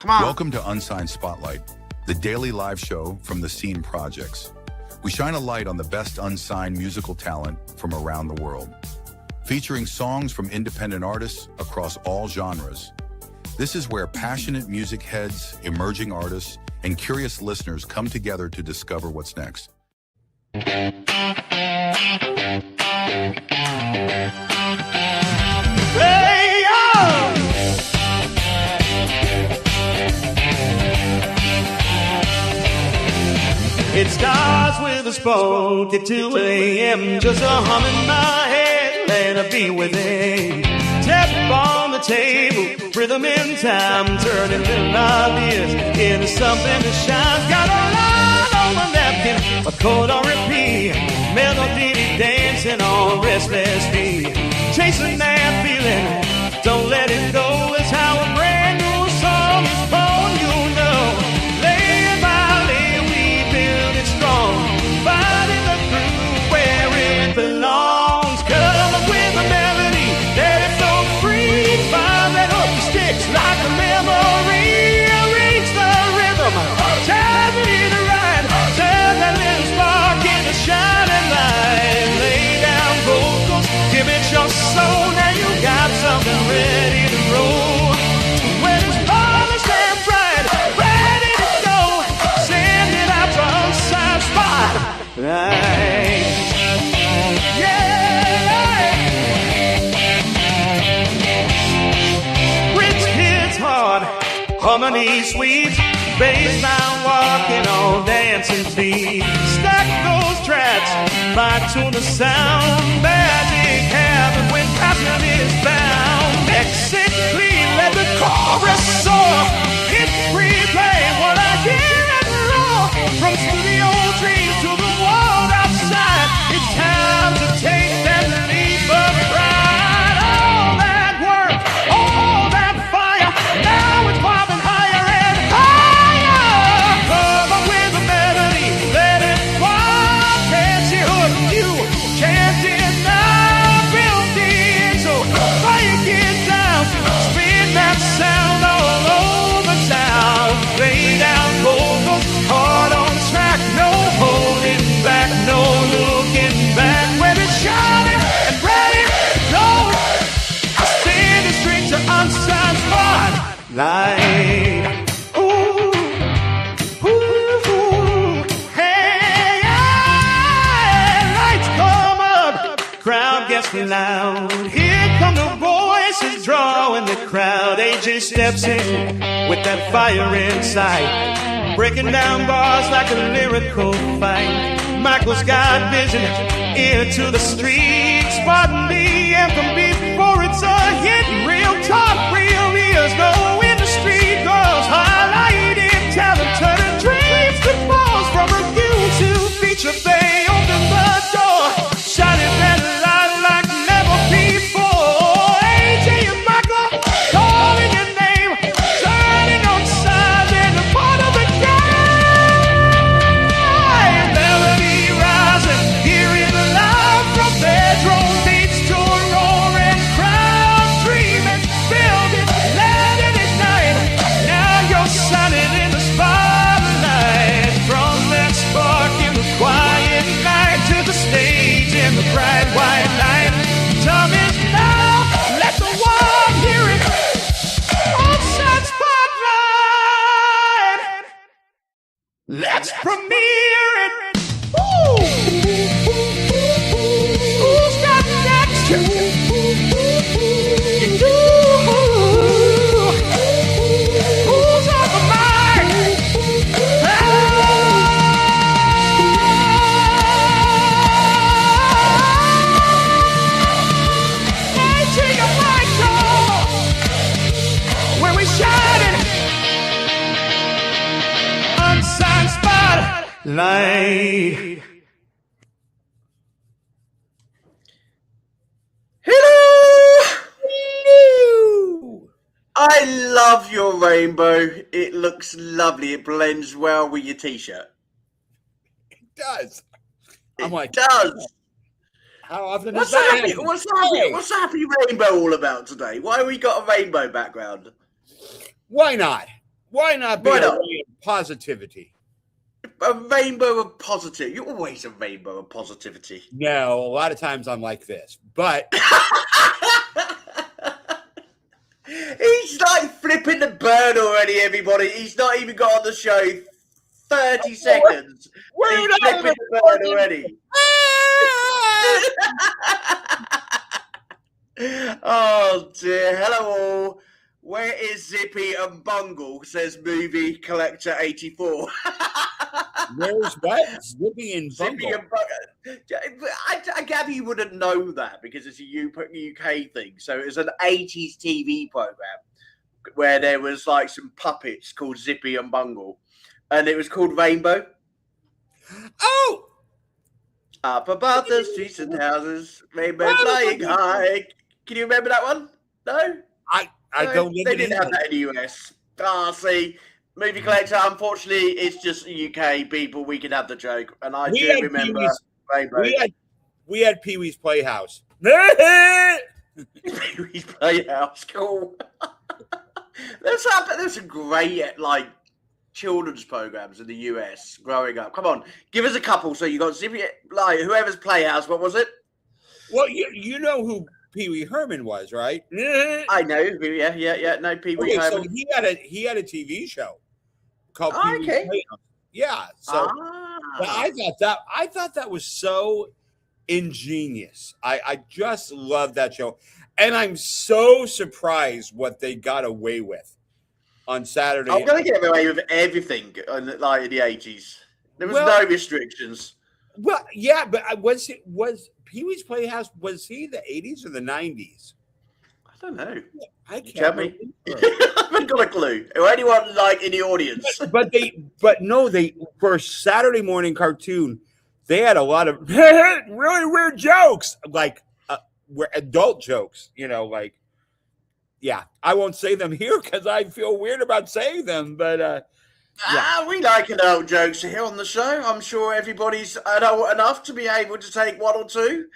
Come on. Welcome to Unsigned Spotlight, the daily live show from the Scene Projects. We shine a light on the best unsigned musical talent from around the world, featuring songs from independent artists across all genres. This is where passionate music heads, emerging artists, and curious listeners come together to discover what's next. It starts with a spoke at 2 a.m. Just a hum in my head, let it be with it. Tap on the table, rhythm in time, turning little ideas into something that shines. Got a line on my napkin, a chord on repeat, melody dancing on restless feet. Chasing that feeling, don't let it go. It's how a brand new song is born, you know. Layer by layer, we build it strong, finding the groove where it belongs. Come up with a melody, let it flow free. Find that hook that sticks like a memory. Reach the rhythm, time it right, turn that little spark into shining light. Lay down vocals, give it your soul. Now you got something ready to roll. When it's polished and bright, ready to go, send it out to Unsigned Spotlight. Yeah, rich hits hard, harmony sweet, bassline walking on dancing feet. Stack those tracks, fine tune the sound. Magic happen when passion is bound. Mix it clean, let the chorus soar. Hit replay what I hear and raw. From studio dreams to the world outside, it's time to take that leap of pride. All that work, all that fire, now it's popping higher and higher. Come up with a melody, let it fly. Fancy hook, you can't deny. Built in, so break it down. Spin that sound all over town. Lay down vocals, hard on track. No holding back, no looking back. When it's shining and ready to go, send it straight to Unsigned Spotlight. Ooh, ooh, ooh. Hey, lights come up, crowd gets loud. Here come the voices drawing the crowd. AJ steps in with that fire inside, breaking down bars like a lyrical fight. Michael's got vision, ear to the street, spotting the anthem before it's a hit. Real talk, real ears know when the street goes. Highlighting talent, turning dreams to balls. From review to feature, they open the door, shining that light like never before. AJ and Michael calling your name, turning on sides and a part of the game. Melody rising, hearing live from bedroom beats to a roaring crowd, dreaming, building, letting it ignite. Now you're shining in the spotlight. From that spark in the quiet night to the stage in the bright white light. Time is now, let the world hear it. Unsigned Spotlight. Let's premiere it. Woo! Who's got next? You do. Who's on the mic? AJ and Michael, where we shining. Unsigned Spotlight. Hello. I love your rainbow. It looks lovely. It blends well with your t-shirt. It does. It does. How often What's does that happy? happen? What's happy rainbow all about today? Why we got a rainbow background? Why not? Why not be Why a not? ray of positivity? A rainbow of positivity. You're always a rainbow of positivity. No, a lot of times I'm like this, but He's like flipping the bird already, everybody. He's not even got on the show 30 seconds. we're He's not flipping even the bird already. Oh dear. Hello all. Where is Zippy and Bungle? Says Movie Collector 84. Where's what? Zippy and Zippy Bungle. and Bungle. I gather you wouldn't know that because it's a UK thing. So it's an 80s TV program where there was like some puppets called Zippy and Bungle, and it was called Rainbow. Oh! Up above the streets and houses, rainbow flying high. Can you remember that one? No? I No, don't live They in didn't have England. that in the US. See, Movie Collector, unfortunately, it's just UK people. We can have the joke. And I We do had remember Pee-wee's- Rainbow. We had Pee-wee's Playhouse. Pee-wee's Playhouse, cool. There's some great like children's programs in the US growing up. Come on, give us a couple. So you got Zippy, like whoever's Playhouse. What was it? Well, you know who Pee Wee Herman was, right? I know. Yeah. No, Pee-wee Okay, so Herman. he had a TV show called Oh, Pee-wee's okay. Playhouse. Yeah. So but Ah. I thought that was so ingenious. I just love that show. And I'm so surprised what they got away with on Saturday. I'm gonna get away with everything like in the 80s. There was Well- no restrictions. Well, yeah, but was Pee Wee's Playhouse, was he the 80s or the 90s? I don't know. I You tell me. remember. I haven't got a clue. Or anyone like in the audience. But no, for a Saturday morning cartoon, they had a lot of really weird jokes, like were adult jokes, like, yeah, I won't say them here because I feel weird about saying them, but We like adult jokes here on the show. I'm sure everybody's adult enough to be able to take one or two.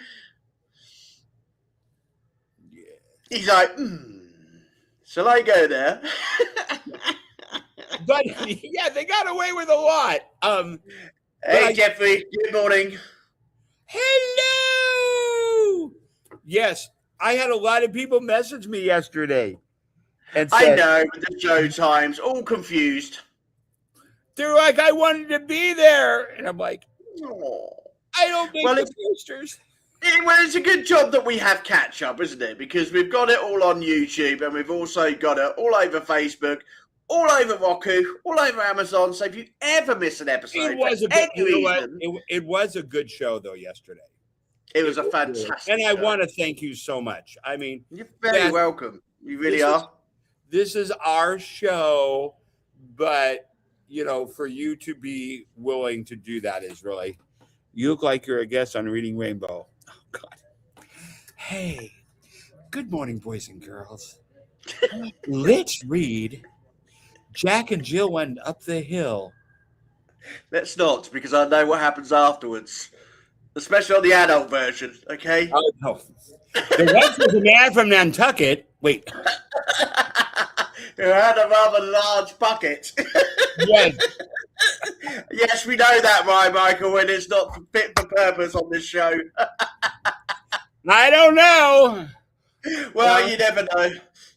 yeah. He's like, shall I go there? But yeah, they got away with a lot. Hey, Jeffrey, good morning. Hello. Yes, I had a lot of people message me yesterday, and I said, know, with the show times, all confused. they're like, I wanted to be there, and I'm like, Aw. I don't make Well, the posters. Well, it's a good job that we have catch up, isn't it? Because we've got it all on YouTube and we've also got it all over Facebook, all over Roku, all over Amazon. So if you ever miss an episode, It was for a good, any you know what? reason, It was a good show though yesterday, it was a fantastic and I show. want to thank you so much. I mean, You're very that- welcome. You really this is- are. this is our show, but for you to be willing to do that is really, you look like you're a guest on Reading Rainbow. Oh God. Hey, good morning, boys and girls. Let's read Jack and Jill Went Up the Hill. Let's not, because I know what happens afterwards, especially on the adult version. Okay. Oh, no. The once was a man from Nantucket. Wait. Who had a rather large bucket. Yes. Yes, we know that, right, Michael, and it's not fit for purpose on this show. I don't know. Well, you never know.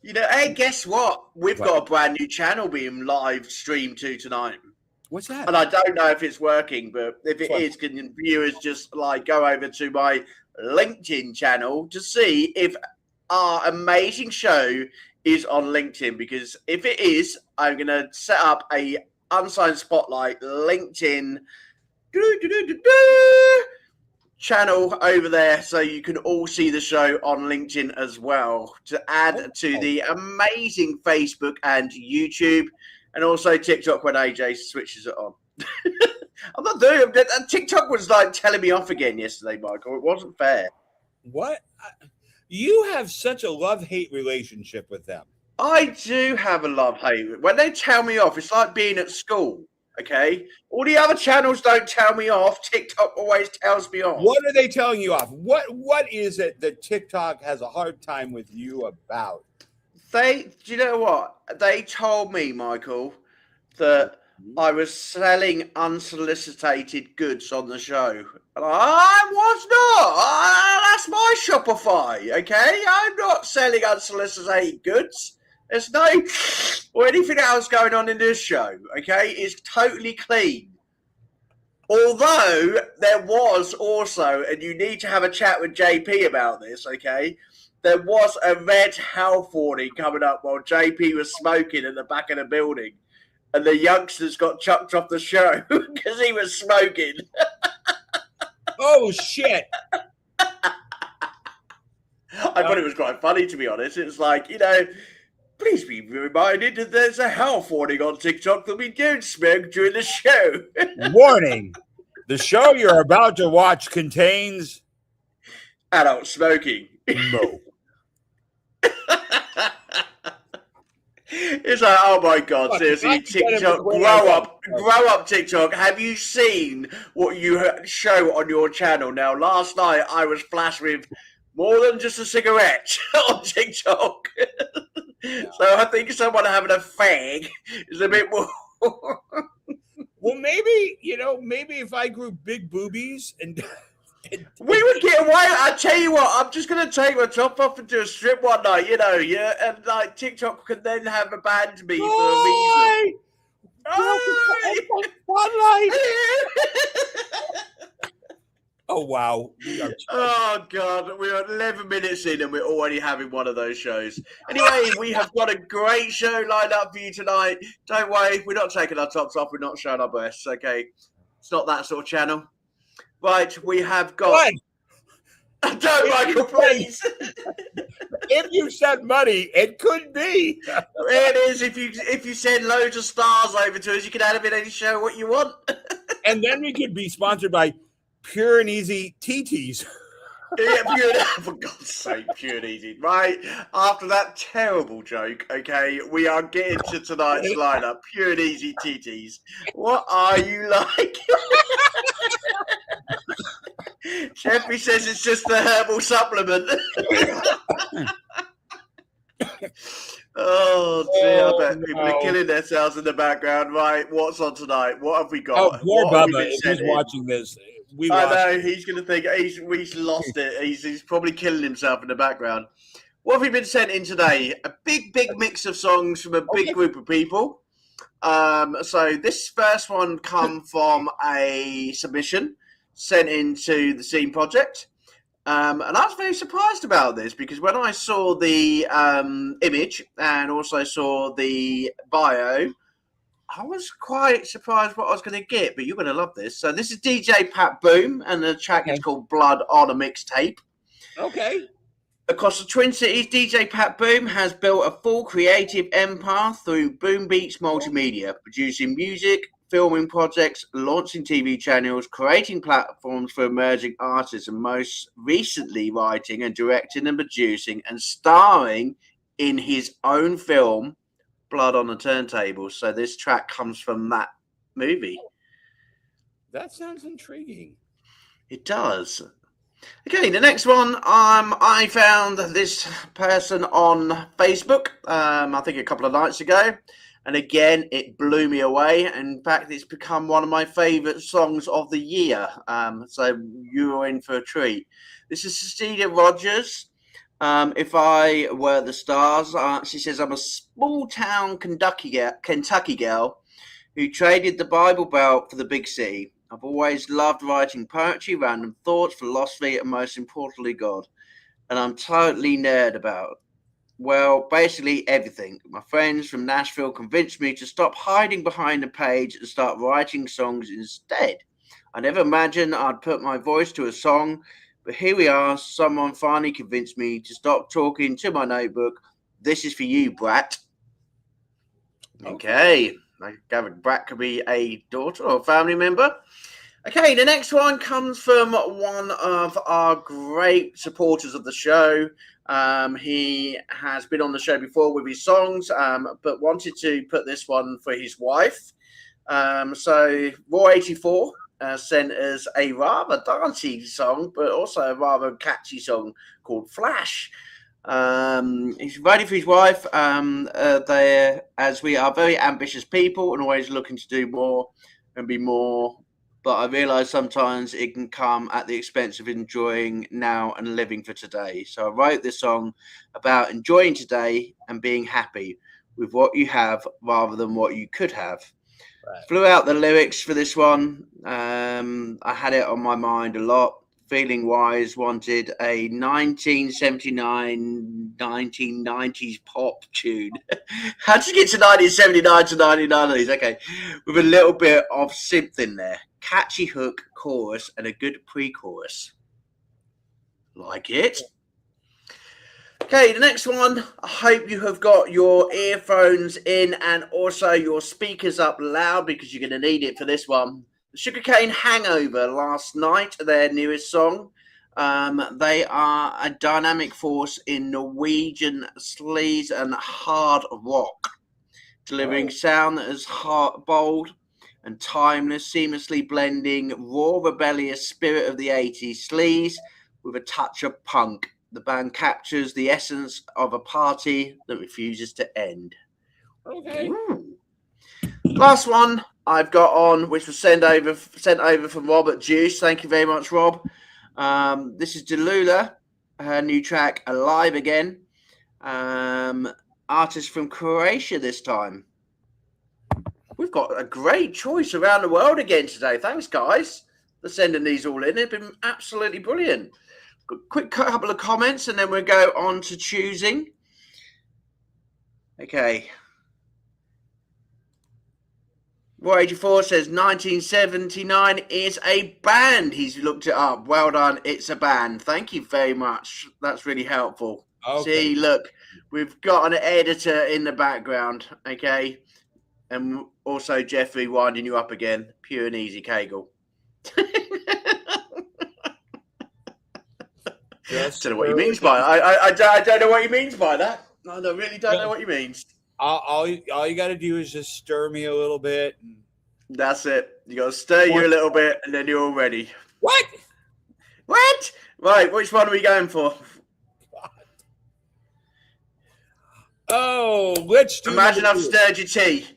Hey, guess what? We've What? got a brand new channel being live streamed to tonight. What's that? And I don't know if it's working, but if it What? is, can viewers just go over to my LinkedIn channel to see if our amazing show is on LinkedIn? Because if it is, I'm going to set up a Unsigned Spotlight LinkedIn channel over there so you can all see the show on LinkedIn as well, to add to the amazing Facebook and YouTube, and also TikTok when AJ switches it on. I'm not doing it. TikTok was telling me off again yesterday, Michael. It wasn't fair. What? You have such a love-hate relationship with them. I do have a love-hate. When they tell me off, it's like being at school, okay? All the other channels don't tell me off. TikTok always tells me off. What are they telling you off? What is it that TikTok has a hard time with you about? Do you know what? They told me, Michael, that I was selling unsolicited goods on the show. And I was not. That's my Shopify, okay? I'm not selling unsolicited goods. There's no or anything else going on in this show, okay? It's totally clean. Although there was also, and you need to have a chat with JP about this, okay? There was a red health warning coming up while JP was smoking in the back of the building. And the youngsters got chucked off the show because he was smoking. Oh, shit. I thought it was quite funny, to be honest. It was like, please be reminded that there's a health warning on TikTok that we don't smoke during the show. Warning. The show you're about to watch contains adult smoking. No. It's like, oh my God, seriously, TikTok, grow up, TikTok. Have you seen what you show on your channel? Now, last night I was flashed with more than just a cigarette on TikTok. So I think someone having a fag is a bit more. Well, maybe if I grew big boobies and we would get away. I tell you what, I'm just gonna take my top off and do a strip one night, and like TikTok can then have abandoned me for a reason. Spotlight. Oh wow! Oh God, we're 11 minutes in and we're already having one of those shows. Anyway, we have got a great show lined up for you tonight. Don't worry, we're not taking our tops off. We're not showing our breasts. Okay, it's not that sort of channel. Right, we have got. What? Don't, Michael, please. If you sent money, it could be. It is. If you send loads of stars over to us, you can add them in any show what you want. And then we could be sponsored by Pure and Easy TTs. Yeah, for God's sake, Pure and Easy. Right, after that terrible joke, okay, we are getting to tonight's lineup. Pure and Easy TTs. What are you like? Jeffrey says it's just the herbal supplement. Oh dear, I bet people are killing themselves in the background. Right, what's on tonight? What have we got? Oh, poor Bubba, if he's watching this. I know, he's going to think he's lost it. He's probably killing himself in the background. What have we been sent in today? A big mix of songs from a big group of people. So this first one come from a submission sent into the Scene Project. And I was very surprised about this because when I saw the image and also saw the bio, I was quite surprised what I was going to get, but you're going to love this. So this is DJ Pat Boom, and the track is called Blood on a Mixtape. Okay. Across the Twin Cities, DJ Pat Boom has built a full creative empire through Boom Beats Multimedia, producing music, filming projects, launching TV channels, creating platforms for emerging artists, and most recently writing and directing and producing and starring in his own film, Blood on the Turntables. So this track comes from that movie. That sounds intriguing. It does. Okay, the next one, I found this person on Facebook, I think a couple of nights ago. And again, it blew me away. In fact, it's become one of my favourite songs of the year. So you're in for a treat. This is Cecilia Rogers. If I Were the Stars, she says, I'm a small-town Kentucky girl who traded the Bible Belt for the big city. I've always loved writing poetry, random thoughts, philosophy, and most importantly, God. And I'm totally nerd about, well, basically everything. My friends from Nashville convinced me to stop hiding behind a page and start writing songs instead. I never imagined I'd put my voice to a song, but here we are. Someone finally convinced me to stop talking to my notebook. This is for you, Brat. Okay. I gather Brat could be a daughter or a family member. Okay, the next one comes from one of our great supporters of the show. He has been on the show before with his songs, but wanted to put this one for his wife. So Raw84 sent us a rather dancey song, but also a rather catchy song called Flash. He's writing for his wife. As we are very ambitious people and always looking to do more and be more. But I realise sometimes it can come at the expense of enjoying now and living for today. So I wrote this song about enjoying today and being happy with what you have rather than what you could have. Right. Flew out the lyrics for this one. I had it on my mind a lot. Feeling wise, wanted a 1979, 1990s pop tune. How did you get to 1979 to 1990s? Okay, with a little bit of synth in there. Catchy hook, chorus, and a good pre-chorus. Like it. Okay, the next one. I hope you have got your earphones in and also your speakers up loud because you're going to need it for this one. Sugarcane Hangover, Last Night, their newest song. They are a dynamic force in Norwegian sleaze and hard rock, delivering sound that is bold and timeless, seamlessly blending raw, rebellious spirit of the 80s sleaze with a touch of punk. The band captures the essence of a party that refuses to end. Okay. Last one I've got on, which was sent over from Rob at Juice. Thank you very much, Rob. This is Delula, her new track, Alive Again. Artist from Croatia this time. We've got a great choice around the world again today. Thanks, guys, for sending these all in. They've been absolutely brilliant. Quick couple of comments, and then we'll go on to choosing. Okay. Roy84 says 1979 is a band. He's looked it up. Well done. It's a band. Thank you very much. That's really helpful. Okay. See, look, we've got an editor in the background. Okay. And also Jeffrey winding you up again. Pure and easy Kegel. Yes, I don't know what he means by I don't know what he means by that. I really don't know what he means. All you got to do is just stir me a little bit. That's it. You got to stir you a little bit, and then you're all ready. What? Right, which one are we going for? God. Oh, let's do. Imagine I've stirred your tea.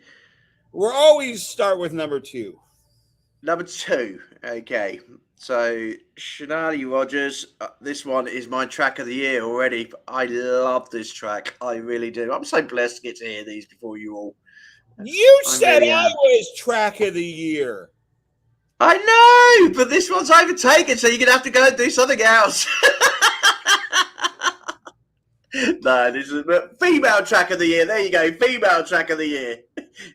We'll always start with number 2. Number 2. Okay. So, Shonali Rogers, this one is my track of the year already. I love this track. I really do. I'm so blessed to get to hear these before you all. You said I was track of the year. I know, but this one's overtaken, so you're going to have to go and do something else. No, this is female track of the year. There you go, female track of the year.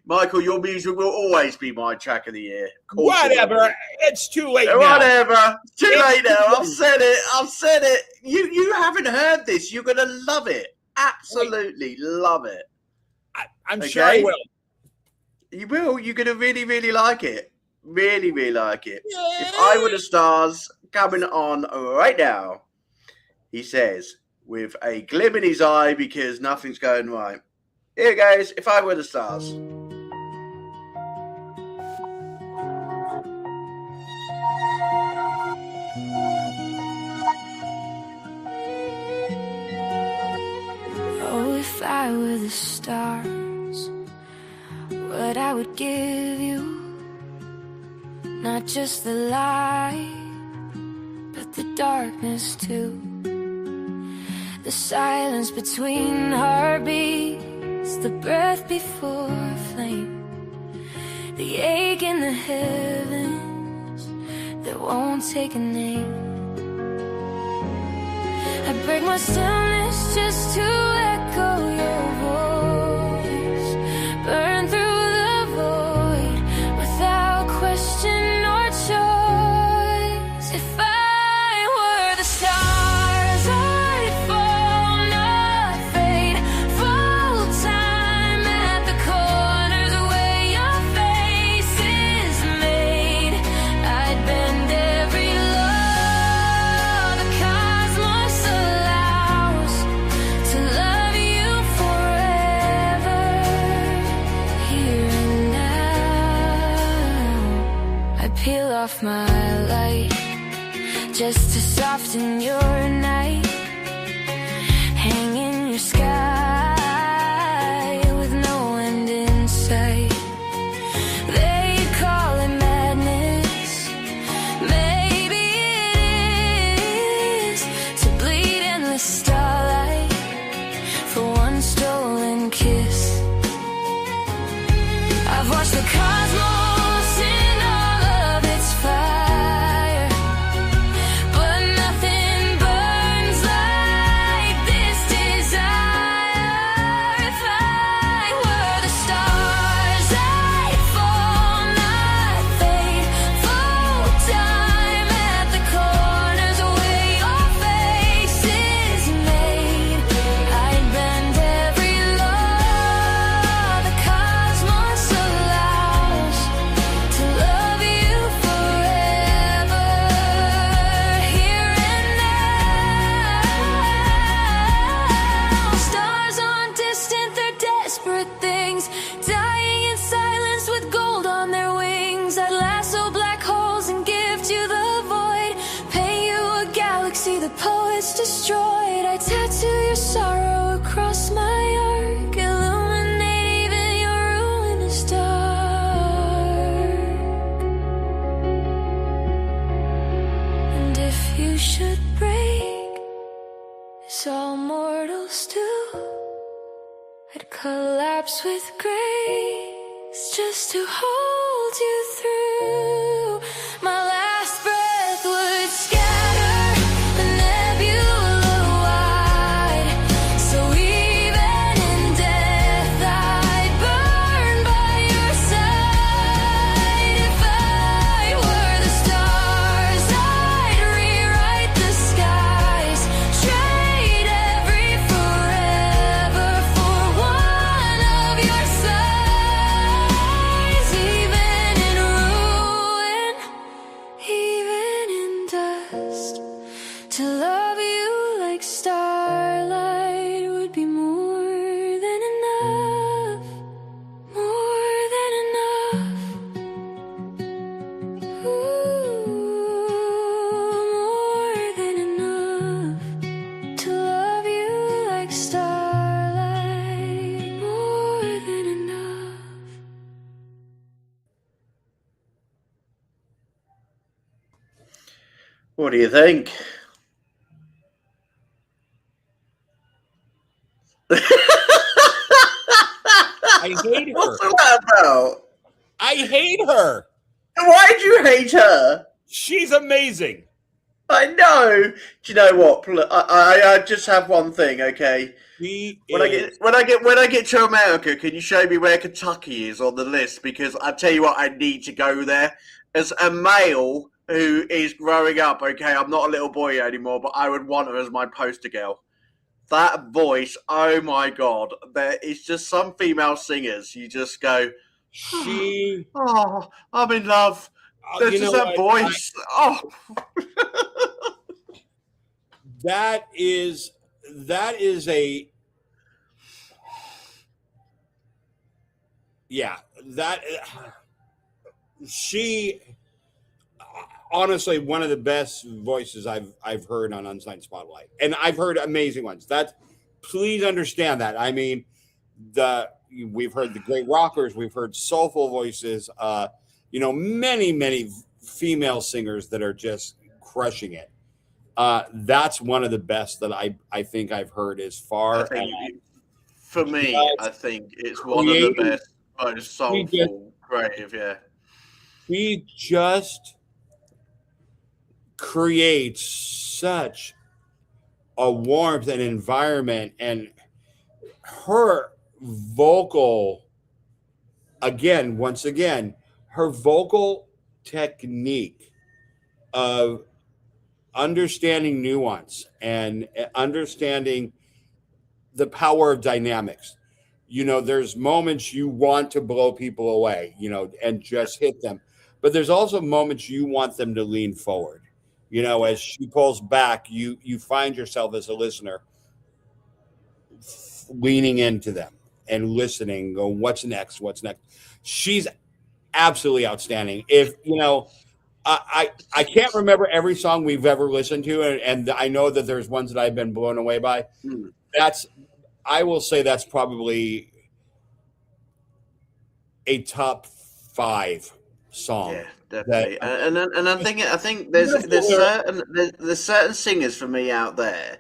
Michael, your music will always be my track of the year. Whatever. It's too late now. Whatever. Too late now. I've said it. You haven't heard this. You're going to love it. Absolutely love it. I'm sure I will. You will. You're going to really, really like it. Really, really like it. Yay. If I Were the Stars, coming on right now, he says, with a glim in his eye because nothing's going right. Here goes, If I Were the Stars. Oh, if I were the stars, what I would give you, not just the light, but the darkness too. The silence between heartbeats, the breath before a flame, the ache in the heavens that won't take a name. I break my stillness just to echo your voice, burn through the void without question or choice. If I were the stars, I'd fall, not fade, full time at the corners where your face is made. I'd bend every law the cosmos allows to love you forever, here and now. I peel off my light just to soften your night, hang I've watched the cosmos in all of its fire, but nothing burns like this desire. If I were the stars, I'd fall, not fade, full time at the corners where your face is made. I'd bend every law the cosmos allows to love you forever, here and now. Stars aren't distant, they're desperate things, dying in silence with gold on their wings. I'd lasso black holes and give to the void, paint you a galaxy the poets destroyed. I tattoo your sorrow across my arc, illuminate even your ruinous dark. And if you should break, as all mortals do, I'd collapse with grace just to hold you through. My last breath would scatter the nebula wide, so even in death I'd burn by your side. If I were the stars, I'd rewrite the skies, trade every forever for one of your size. Even in ruin, even in dust, to love you like starlight would be more than enough, more than enough. Ooh, more than enough. To love you like starlight, more than enough. What do you think? I hate her. What's that about? I hate her. Why do you hate her? She's amazing. I know. Do you know what? I just have one thing, okay? When I get to America, can you show me where Kentucky is on the list? Because I tell you what, I need to go there. As a male who is growing up, okay, I'm not a little boy anymore, but I would want her as my poster girl. That voice, oh my god, there is just some female singers. You just go, oh, I'm in love. There's you just know that what? voice. Oh, That is a yeah, that she honestly one of the best voices I've heard on Unsigned Spotlight, and I've heard amazing ones. Please understand that. I mean, we've heard the great rockers, we've heard soulful voices, many female singers that are just crushing it. That's one of the best that I think I've heard as far as for me, I think it's one of the best, most soulful, creative, yeah. He just creates such a warmth and environment, and her vocal, once again, her vocal technique of understanding nuance and understanding the power of dynamics. There's moments you want to blow people away, and just hit them. But there's also moments you want them to lean forward. As she pulls back, you find yourself as a listener leaning into them and listening, go, what's next? She's absolutely outstanding. I can't remember every song we've ever listened to, and I know that there's ones that I've been blown away by. I will say that's probably a top 5 song. Yeah, definitely. And I think there's certain singers for me out there,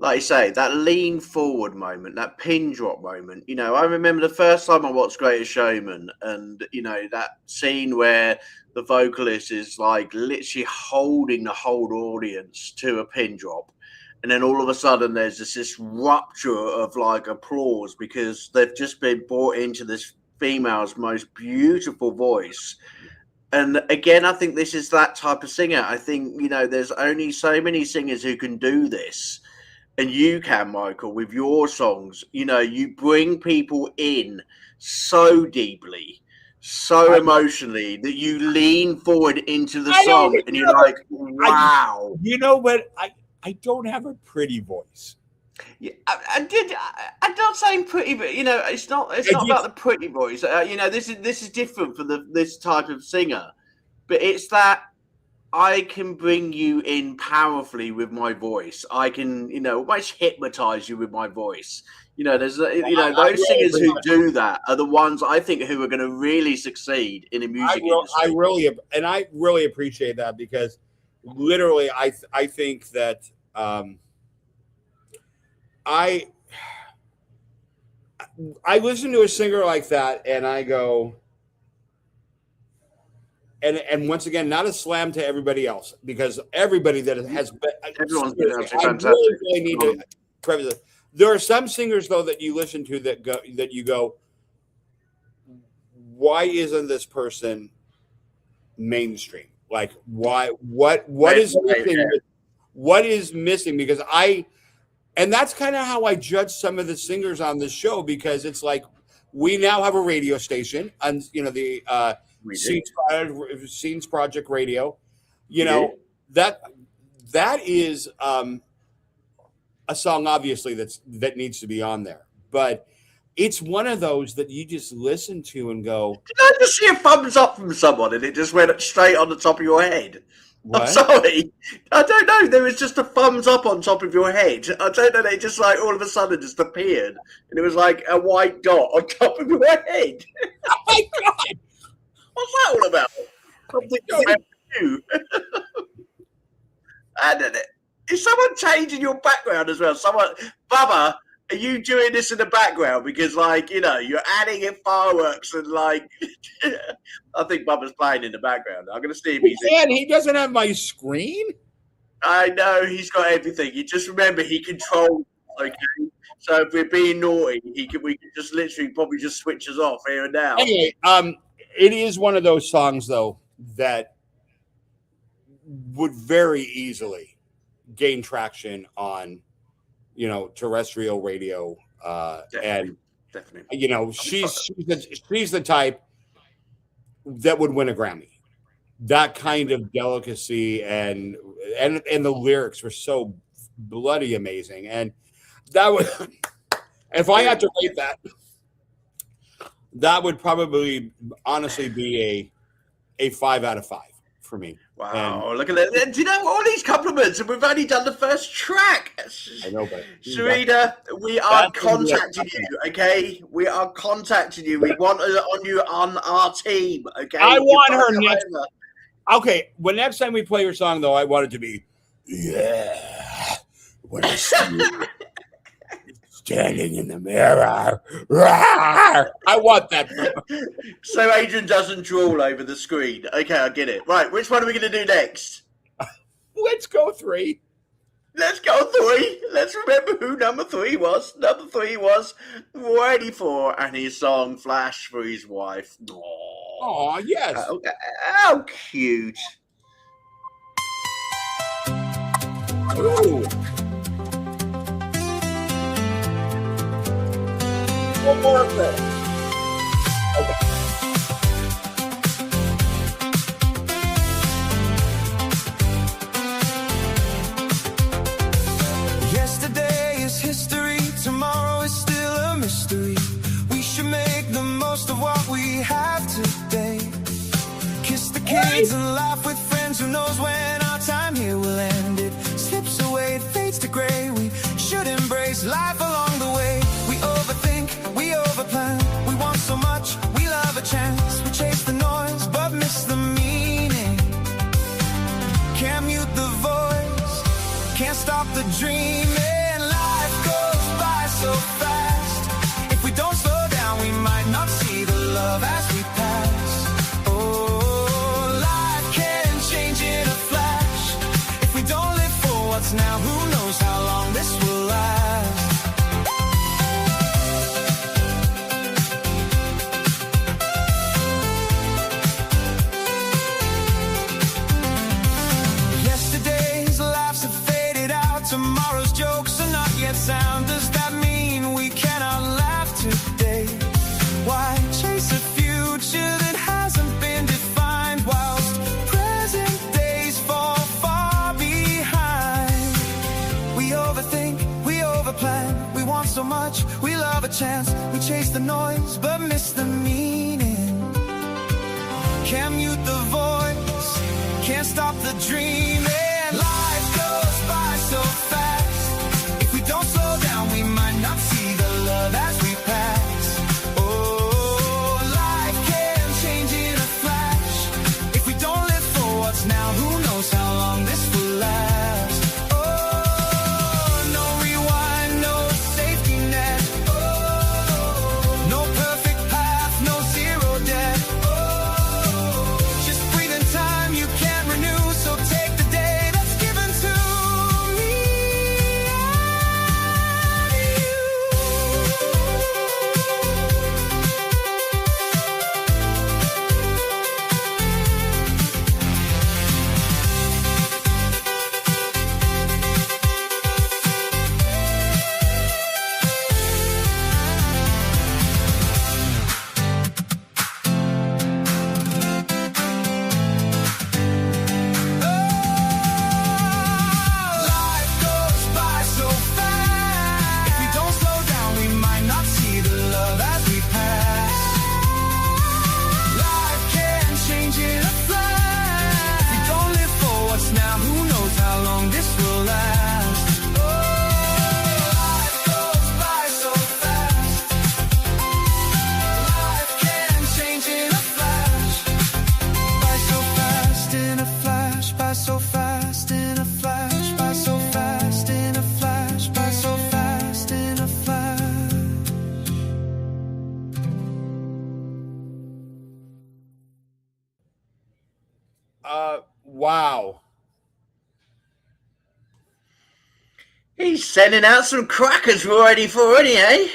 like you say, that lean forward moment, that pin drop moment. You know, I remember the first time I watched Greatest Showman, and you know that scene where the vocalist is like literally holding the whole audience to a pin drop, and then all of a sudden there's this rupture of like applause because they've just been brought into this female's most beautiful voice. And again, I think this is that type of singer. I think, you know, there's only so many singers who can do this. And you can, Michael, with your songs. You know, you bring people in so deeply, so emotionally that you lean forward into the song and you're like, wow. You know what? I don't have a pretty voice. Yeah, I'm not saying pretty, but you know, it's not about the pretty voice. You know, this is different for this type of singer, but it's that I can bring you in powerfully with my voice. I can, you know, almost hypnotize you with my voice. You know, there's, you know, those singers who do that are the ones I think who are going to really succeed in the music industry. I really appreciate that, because literally, I think that. I listen to a singer like that and I go, and once again, not a slam to everybody else, because everybody that has been, everyone's been absolutely fantastic. Really need to preface it. There are some singers though that you listen to that you go, why isn't this person mainstream? Like, why? What is missing? What is missing? Because and that's kind of how I judge some of the singers on this show, because it's like we now have a radio station, and you know the Scenes Project Radio. You know that is a song obviously that needs to be on there, but it's one of those that you just listen to and go. Did I just see a thumbs up from someone and it just went straight on the top of your head? What? I'm sorry. I don't know. There was just a thumbs up on top of your head. I don't know. They just like all of a sudden just appeared. And it was like a white dot on top of your head. Oh my God. What's that all about? Something about you. And is someone changing your background as well? Bubba, are you doing this in the background? Because, like, you know, you're adding in fireworks and, like, I think Bubba's playing in the background. I'm going to see if he's in. He doesn't have my screen? I know, he's got everything. You just remember, he controls, okay? So if we're being naughty, we can just literally probably just switch us off here and now. Anyway, it is one of those songs, though, that would very easily gain traction on, you know, terrestrial radio, Definitely. You know, she's the type that would win a Grammy. That kind of delicacy and the lyrics were so bloody amazing, and that would, if I had to rate that would probably honestly be a 5 out of 5 for me. Wow, look at that. Do you know all these compliments? And we've only done the first track. I know, but Sarita, we are contacting you, okay? We are contacting you. We want you on our team, okay? I want her next. Okay, when next time we play your song, though, I want it to be, yeah, when I see you standing in the mirror. I want that. So Adrian doesn't drool over the screen. Okay, I get it. Right, which one are we going to do next? Let's go 3. Let's go 3. Let's remember who number 3 was. Number 3 was Ready For, and his song Flash for his wife. Oh, yes. How cute. Ooh. One more of this. Okay. Yesterday is history, tomorrow is still a mystery. We should make the most of what we have today. Kiss the kids and laugh with friends. Who knows when our time here will end? It slips away, it fades to gray. We should embrace life along the way. We overthink, we overplan. We want so much, we love a chance. We chase the noise, but miss the meaning. Can't mute the voice, can't stop the dreaming. chance. We chase the noise, but miss the meaning. Can't mute the voice, can't stop the dreaming. Life goes by so fast. If we don't slow down, we might not see the love as we pass. Oh, life can change in a flash. If we don't live for what's now, who knows how long this will last. Oh, no rewind, no safety net. Oh, no perfect path, no zero debt. Oh, just breathe in time you can't renew. So take the day that's given to me and you. Life goes by so fast. If we don't slow down, we might not see the love as we pass. Life can change in a flash. If we don't live for what's now, who knows how long this will last. Oh, life goes by so fast. Life can change in a flash. By so fast in a flash, by so fast in a flash, by so fast in a flash, by so fast in a flash. Wow. He's sending out some crackers already, eh?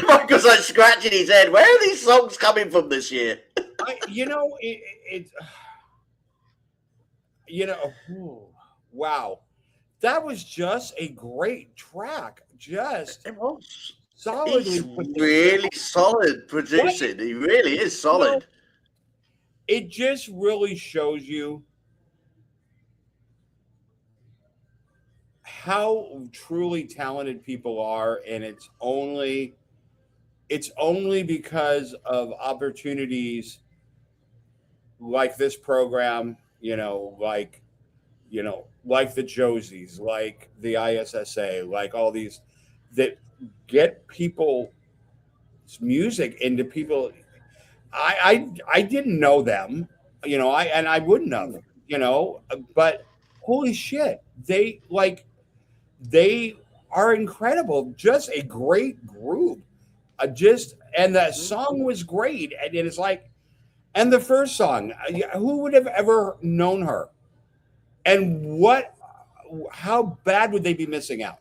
Michael's like scratching his head. Where are these songs coming from this year? Wow. That was just a great track. Just It was. solidly He's put really together. solid producing. He really is solid. It just really shows you how truly talented people are, and it's only because of opportunities like this program, like the Josies, like the ISSA, like all these that get people's music into people. I didn't know them, I wouldn't have, but holy shit, they are incredible. Just a great group. And that song was great. And it's like, and the first song, who would have ever known her? And how bad would they be missing out?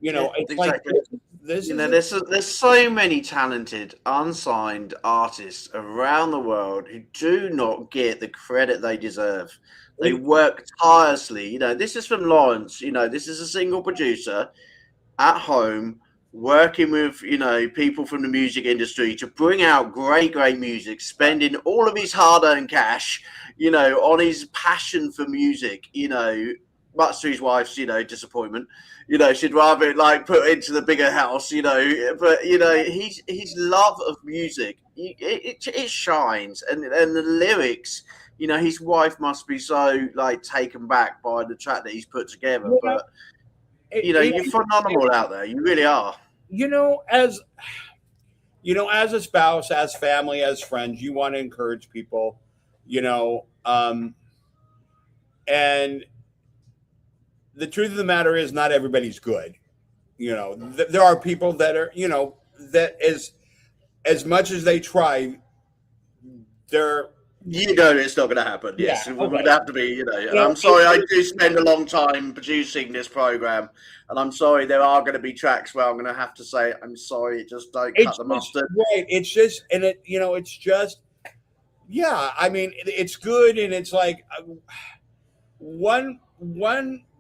It's exactly. like, this there's so many talented unsigned artists around the world who do not get the credit they deserve. They work tirelessly. This is from Lawrence. This is a single producer at home working with people from the music industry to bring out great music, spending all of his hard-earned cash on his passion for music, much to his wife's disappointment. She'd rather put into the bigger house, but his love of music, it shines, and the lyrics, his wife must be so taken back by the track that he's put together. But you're phenomenal out there. You really are. As a spouse, as family, as friends, you want to encourage people, and the truth of the matter is not everybody's good. There are people that are, that as much as they try, they're, it's not going to happen. Yes, Yeah, it would okay. have to be, and I'm sorry, I do spend a long time producing this program, and I'm sorry there are going to be tracks where I'm going to have to say, I'm sorry, just don't cut the mustard. Right. It's just, and it's just, yeah, I mean, it's good. And it's like one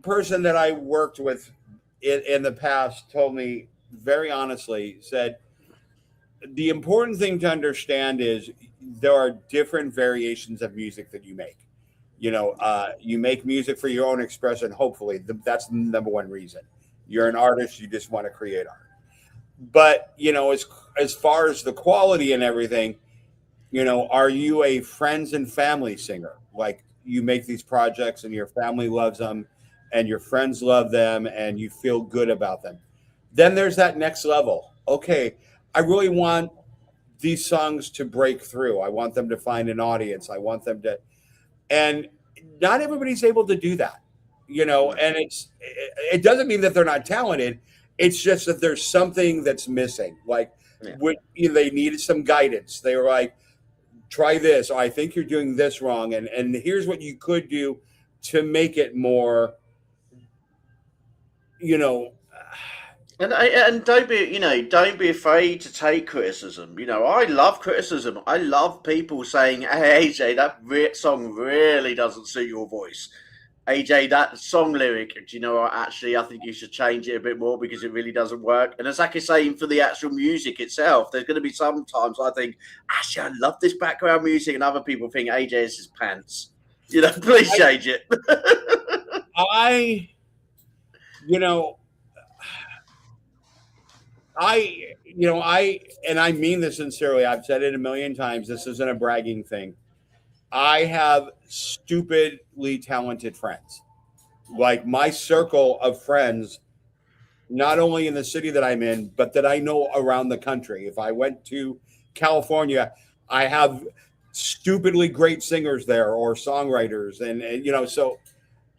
person that I worked with in the past told me very honestly, said, the important thing to understand is there are different variations of music that you make. You make music for your own expression. Hopefully, that's the number one reason. You're an artist. You just want to create art. But as far as the quality and everything, are you a friends and family singer? Like you make these projects and your family loves them, and your friends love them, and you feel good about them. Then there's that next level. Okay, I really want these songs to break through. I want them to find an audience. I want them to, and not everybody's able to do that, and it doesn't mean that they're not talented. It's just that there's something that's missing. Like they needed some guidance. They were like, try this. Or I think you're doing this wrong. And here's what you could do to make it more, And don't be afraid to take criticism. I love criticism. I love people saying, "Hey AJ, that song really doesn't suit your voice. AJ, that song lyric, do you know what? Actually, I think you should change it a bit more because it really doesn't work." And as Zach is saying, for the actual music itself, there's going to be sometimes I think, actually, I love this background music, and other people think AJ is his pants. Please change it. And I mean this sincerely. I've said it a million times. This isn't a bragging thing. I have stupidly talented friends. Like my circle of friends, not only in the city that I'm in, but that I know around the country. If I went to California, I have stupidly great singers there or songwriters. And so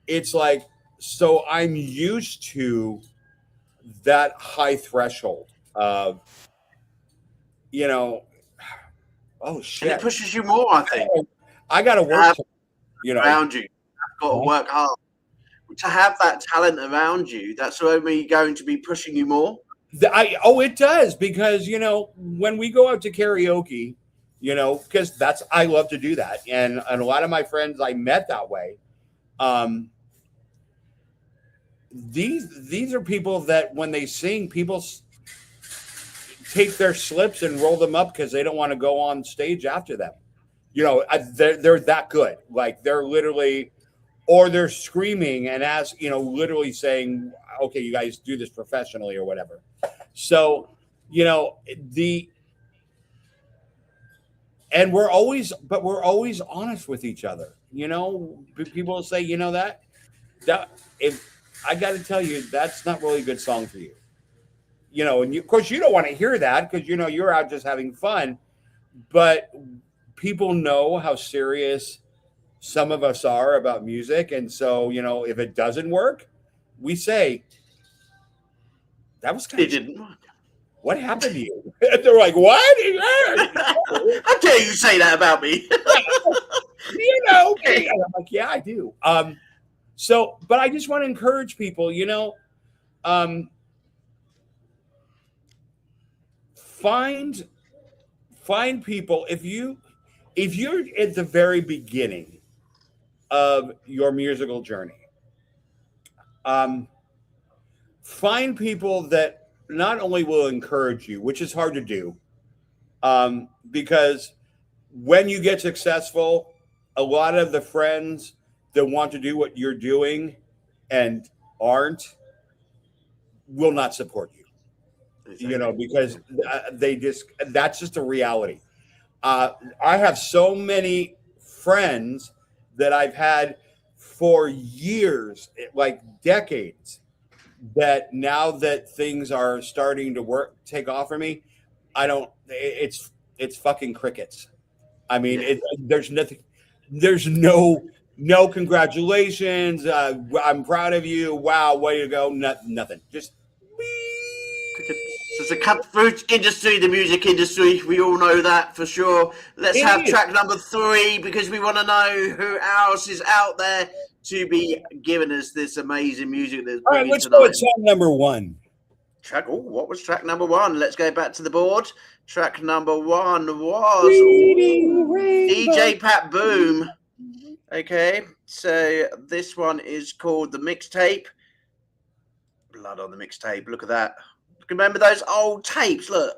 it's like, so I'm used to that high threshold of, oh shit. And it pushes you more, I think. I got to work around you. You've got to work hard. To have that talent around you, that's only going to be pushing you more. It does, because, when we go out to karaoke, because I love to do that. And a lot of my friends I met that way. These are people that when they sing, people take their slips and roll them up because they don't want to go on stage after them. They're that good. Like they're literally, or they're screaming and literally saying, okay, you guys do this professionally or whatever. So, and we're always honest with each other. People say, that if I got to tell you, that's not really a good song for you. And of course you don't want to hear that because, you're out just having fun, but people know how serious some of us are about music. And so, if it doesn't work, we say, that was kind of, didn't work. What happened to you? They're like, what? How dare you say that about me? I'm like, yeah, I do. But I just want to encourage people, find people. If you're at the very beginning of your musical journey, find people that not only will encourage you, which is hard to do, because when you get successful, a lot of the friends that want to do what you're doing and aren't will not support you. Because that's just a reality. I have so many friends that I've had for years, like decades, that now that things are starting to take off for me, it's fucking crickets. I mean, there's nothing, there's no congratulations. I'm proud of you. Wow, way to go. Nothing. Just it's a cutthroat industry, the music industry. We all know that for sure. Let's have track number 3 because we want to know who else is out there to be giving us this amazing music that's bringing let's tonight. go with track number 1. What was track number 1? Let's go back to the board. Track number 1 was DJ Pat Boom. Okay, so this one is called The Mixtape. Blood on the Mixtape. Look at that. Remember those old tapes? Look.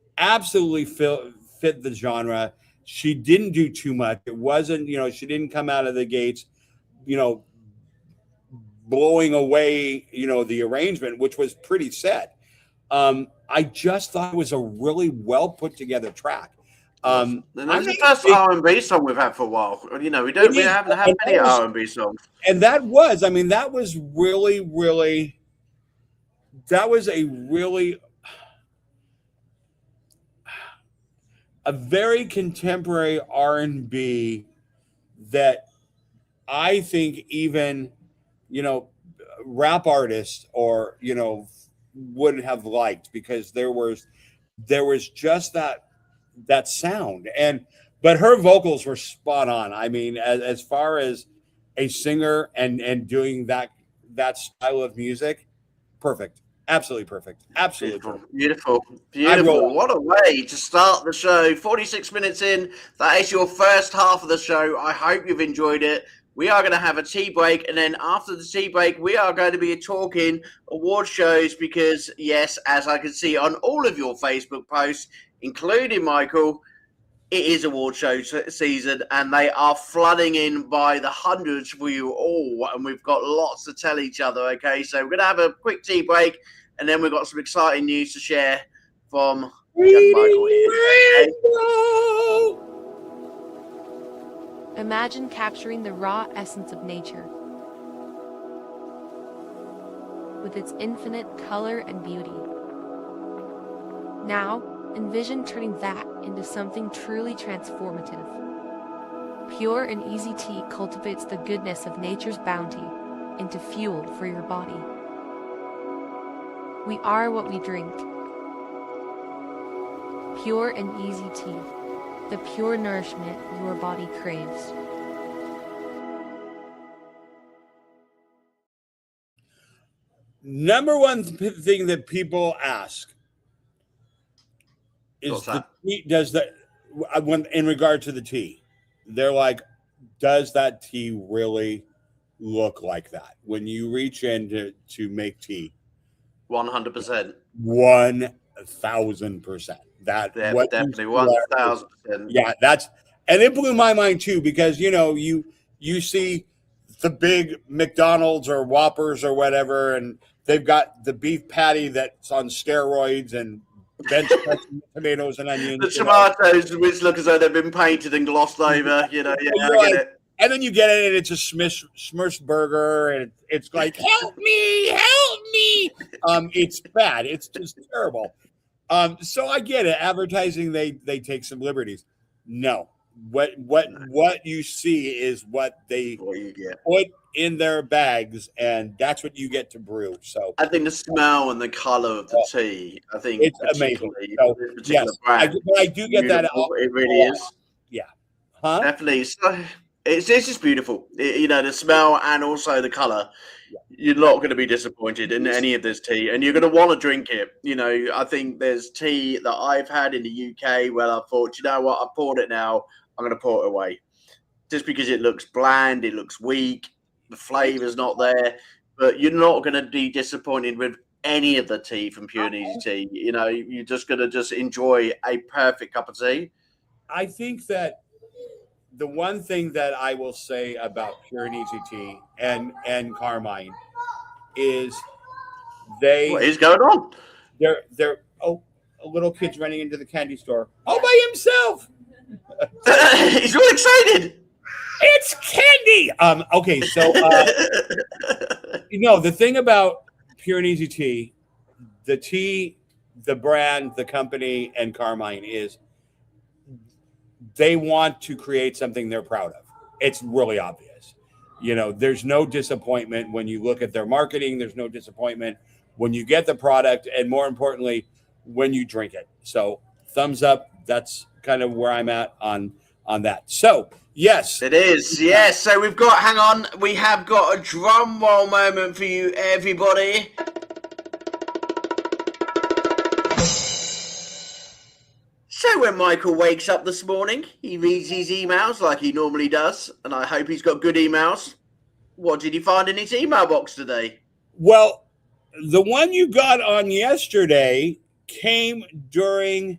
absolutely fit the genre. She didn't do too much. It wasn't, she didn't come out of the gates, blowing away, the arrangement, which was pretty set. I just thought it was a really well put together track. And that's the first R&B song we've had for a while. We haven't had many R&B songs. And that was a very contemporary R&B that I think even, rap artists or, would have liked, because there was just that sound. But her vocals were spot on. I mean, as far as a singer and doing that style of music, perfect. Absolutely perfect. Absolutely beautiful. What a way to start the show. 46 minutes in. That is your first half of the show. I hope you've enjoyed it. We are going to have a tea break, and then after the tea break, we are going to be talking award shows because, yes, as I can see on all of your Facebook posts, including Michael, it is award show season, and they are flooding in by the hundreds for you all, and we've got lots to tell each other, okay? So we're going to have a quick tea break, and then we've got some exciting news to share from young Michael here. Okay? Imagine capturing the raw essence of nature with its infinite color and beauty. Now, envision turning that into something truly transformative. Pure and easy tea cultivates the goodness of nature's bounty into fuel for your body. We are what we drink. Pure and easy tea. The pure nourishment your body craves. Number one thing that people ask is in regard to the tea, they're like, does that tea really look like that when you reach in to make tea? 100%. 1,000%. Definitely 1,000%. Yeah, and it blew my mind too, because you see the big McDonald's or Whoppers or whatever, and they've got the beef patty that's on steroids and bench pressing tomatoes and onions. The tomatoes, which look as though they've been painted and glossed over. I get it. And then you get it, and it's a smush burger, and it's like, help me. It's bad. It's just terrible. So I get it. Advertising, they take some liberties. No, what you see is what they put in their bags, and that's what you get to brew. So I think the smell and the color of the tea, I think it's amazing. So, yes, brand, I do get that. It really is. Yeah, definitely. So it's just beautiful. The smell and also the color. You're not going to be disappointed in any of this tea, and you're going to want to drink it. I think there's tea that I've had in the UK where I thought, you know what, I poured it now, I'm going to pour it away. Just because it looks bland, it looks weak, the flavor's not there, but you're not going to be disappointed with any of the tea from Pure and Easy Tea. You're just going to just enjoy a perfect cup of tea. I think that the one thing that I will say about Pure and Easy Tea and Carmine is what is going on? They're a little kid's running into the candy store all by himself. He's really excited. It's candy. Okay, so the thing about Pure and Easy Tea, the brand, the company, and Carmine is they want to create something they're proud of. It's really obvious. There's no disappointment when you look at their marketing. There's no disappointment when you get the product, and more importantly, when you drink it. So thumbs up. That's kind of where I'm at on that. So yes, it is. Yes. So we have got a drum roll moment for you, everybody. So when Michael wakes up this morning, he reads his emails like he normally does, and I hope he's got good emails. What did he find in his email box today? Well, the one you got on yesterday came during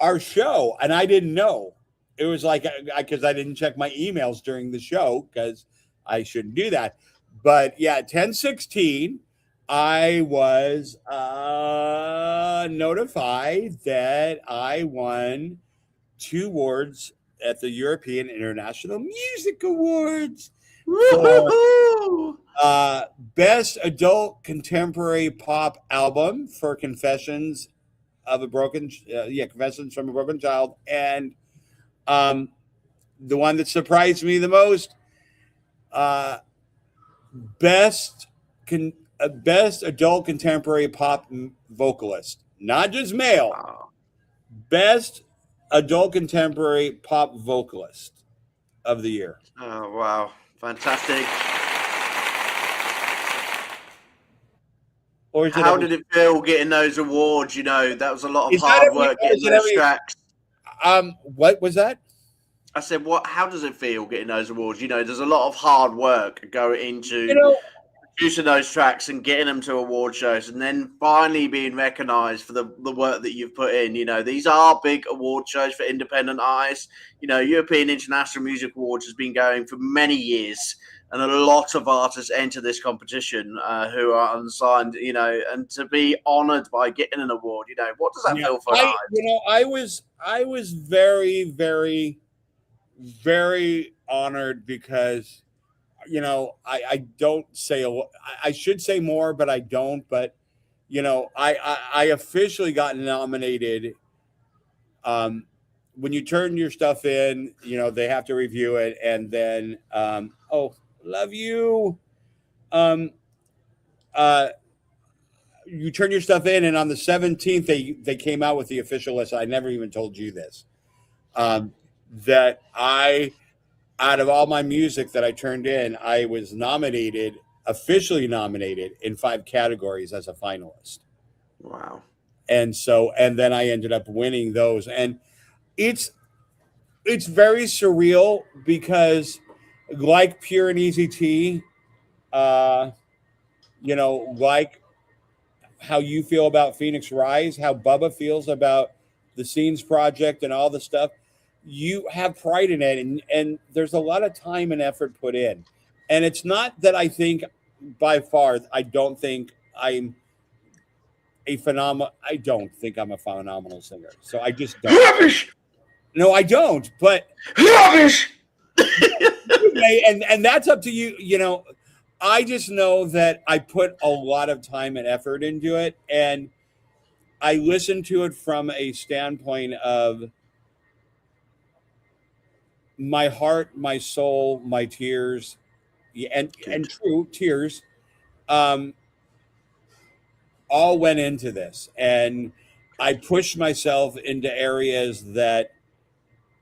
our show, and I didn't know. It was like because I didn't check my emails during the show because I shouldn't do that. But yeah, 10/16, I was notified that I won 2 awards at the European International Music Awards. Woo-hoo-hoo! Best Adult Contemporary Pop Album for Confessions from a Broken Child, and the one that surprised me the most, best adult contemporary pop vocalist, not just male. Wow. Best adult contemporary pop vocalist of the year. Oh, wow. Fantastic. Or How did it feel getting those awards? You know, that was a lot of Is that hard every- work is getting it those every- tracks. What was that? I said, how does it feel getting those awards? You know, there's a lot of hard work going into producing those tracks and getting them to award shows, and then finally being recognized for the work that you've put in. You know, these are big award shows for independent artists. You know, European International Music Awards has been going for many years, and a lot of artists enter this competition who are unsigned, you know, and to be honored by getting an award, you know, what does that feel for an artist? I was very, very, very honored because, you know, I don't say, I should say more, but I don't. But, you know, I officially got nominated. When you turn your stuff in, you know, they have to review it. And then, love you. You turn your stuff in, and on the 17th, they came out with the official list. I never even told you this. That out of all my music that I turned in, I was officially nominated in 5 categories as a finalist. Wow. And then I ended up winning those. And it's very surreal because, like Pure and Easy T, you know, like how you feel about Phoenix Rise, how Bubba feels about the Scenes Project and all the stuff, you have pride in it, and there's a lot of time and effort put in. And it's not that I think, by far, I don't think I'm a phenomenal singer. So I just don't. Rubbish! No, I don't. But rubbish. and that's up to you. You know, I just know that I put a lot of time and effort into it, and I listen to it from a standpoint of my heart, my soul, my tears, and true tears, all went into this. And I pushed myself into areas that,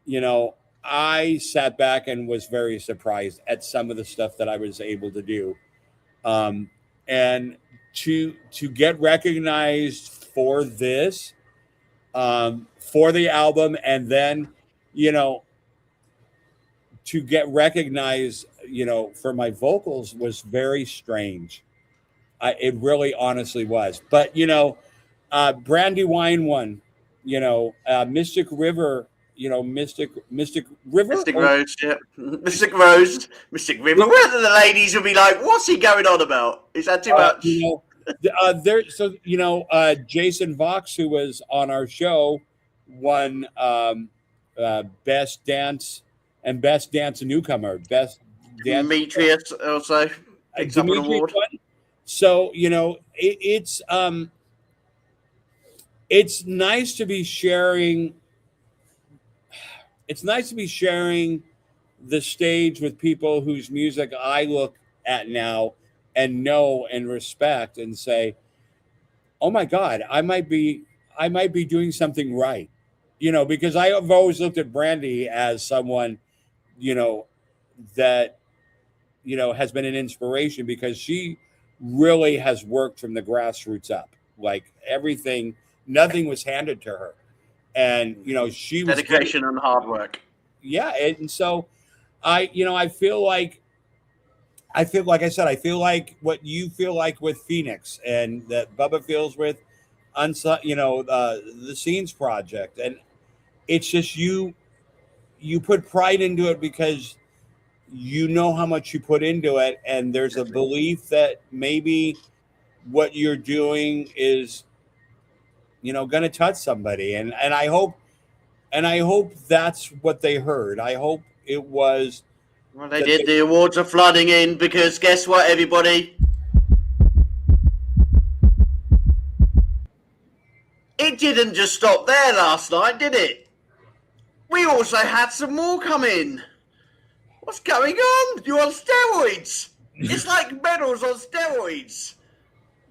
you know, I sat back and was very surprised at some of the stuff that I was able to do. And to get recognized for this, for the album, and then, you know, to get recognized, you know, for my vocals was very strange. It really honestly was. But, you know, Brandywine won, you know, Mystic River, you know, Mystic River? Mystic Rose, yeah. Mystic Rose, Mystic River. Whether the ladies will be like, what's he going on about? Is that too much? You know, Jason Vox, who was on our show, won Best Dance and Best Dance Newcomer. Best Dance. Demetrius also picks up an award. Won. So, you know, it's nice to be sharing. It's nice to be sharing the stage with people whose music I look at now and know and respect and say, oh my God, I might be doing something right. You know, because I have always looked at Brandy as someone, you know, that, you know, has been an inspiration because she really has worked from the grassroots up. Like everything, nothing was handed to her. And, you know, she was dedication and hard work. Yeah. And so I feel like I feel like what you feel like with Phoenix and that Bubba feels with, you know, the Scenes Project. And it's just you put pride into it because you know how much you put into it, and there's a belief that maybe what you're doing is, going to touch somebody, and I hope that's what they heard. I hope it was. Well, they did. The awards are flooding in because guess what, everybody? It didn't just stop there last night, did it? We also had some more come in. What's going on? You're on steroids. It's like medals on steroids.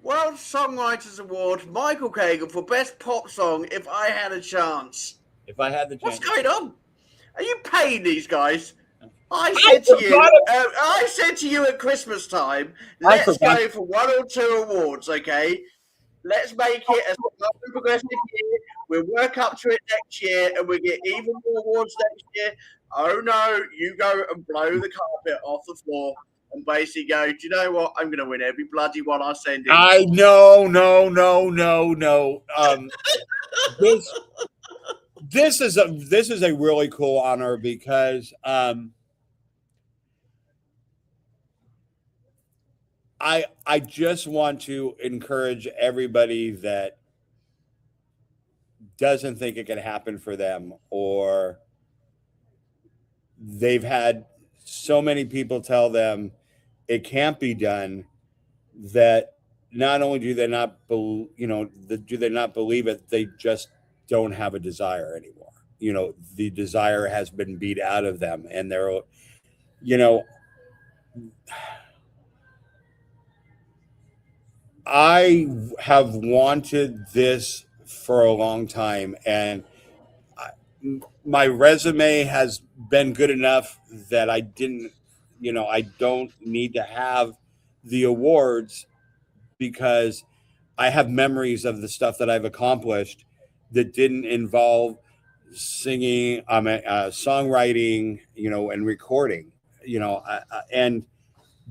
World Songwriters Award, Michael Cagle for Best Pop Song, If I Had a Chance. If I had the chance. What's going on? Are you paying these guys? I said to you at Christmas time, let's go for 1 or 2 awards, okay? Let's make it a progressive year. We'll work up to it next year, and we'll get even more awards next year. Oh no, you go and blow the carpet off the floor and basically go, do you know what? I'm going to win every bloody one I send in. No. This is a really cool honor because I just want to encourage everybody that doesn't think it can happen for them, or they've had so many people tell them it can't be done, that not only do they not believe it, they just don't have a desire anymore. The desire has been beat out of them, and they're, I have wanted this for a long time, and my resume has been good enough that I don't need to have the awards, because I have memories of the stuff that I've accomplished that didn't involve singing, songwriting, and recording,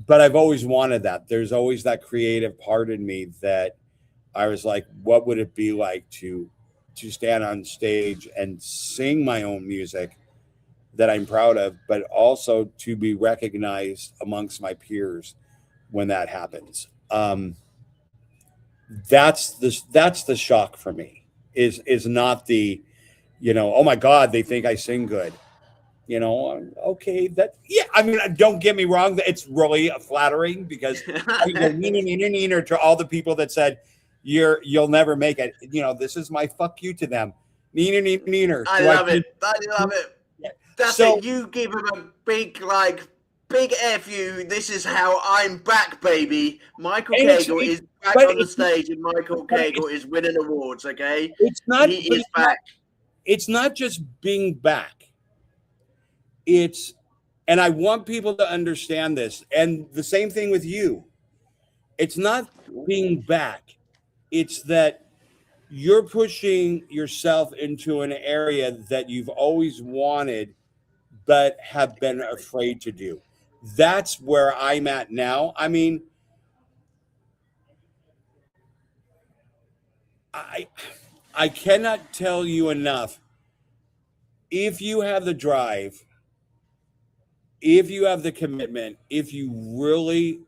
but I've always wanted that. There's always that creative part in me that I was like, what would it be like to stand on stage and sing my own music that I'm proud of, but also to be recognized amongst my peers when that happens. That's the shock for me, is not the, oh my God, they think I sing good. Okay, don't get me wrong, it's really flattering, because I go neener to all the people that said you'll never make it. This is my fuck you to them. Neener. I love it. Yeah. That's it. You give them a big F you. This is how I'm back, baby. Michael Cagle is back on the stage, and Michael Cagle is winning awards. Okay, he is back. It's not just being back. And I want people to understand this, and the same thing with you. It's not being back. It's that you're pushing yourself into an area that you've always wanted, but have been afraid to do. That's where I'm at now. I mean, I cannot tell you enough. If you have the drive, if you have the commitment, if you really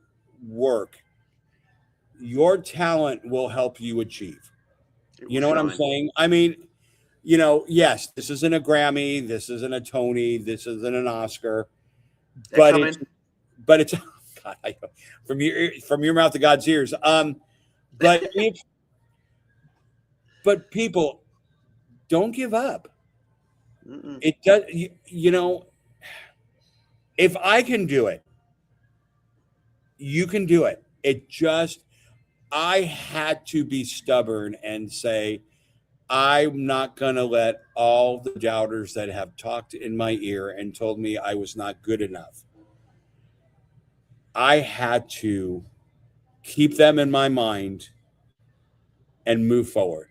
work, your talent will help you achieve. You know what I'm saying? I mean, yes, this isn't a Grammy, this isn't a Tony, this isn't an Oscar, but it's God, from your mouth to God's ears. But but people, don't give up. It does. If I can do it, you can do it. I had to be stubborn and say, I'm not going to let all the doubters that have talked in my ear and told me I was not good enough. I had to keep them in my mind and move forward,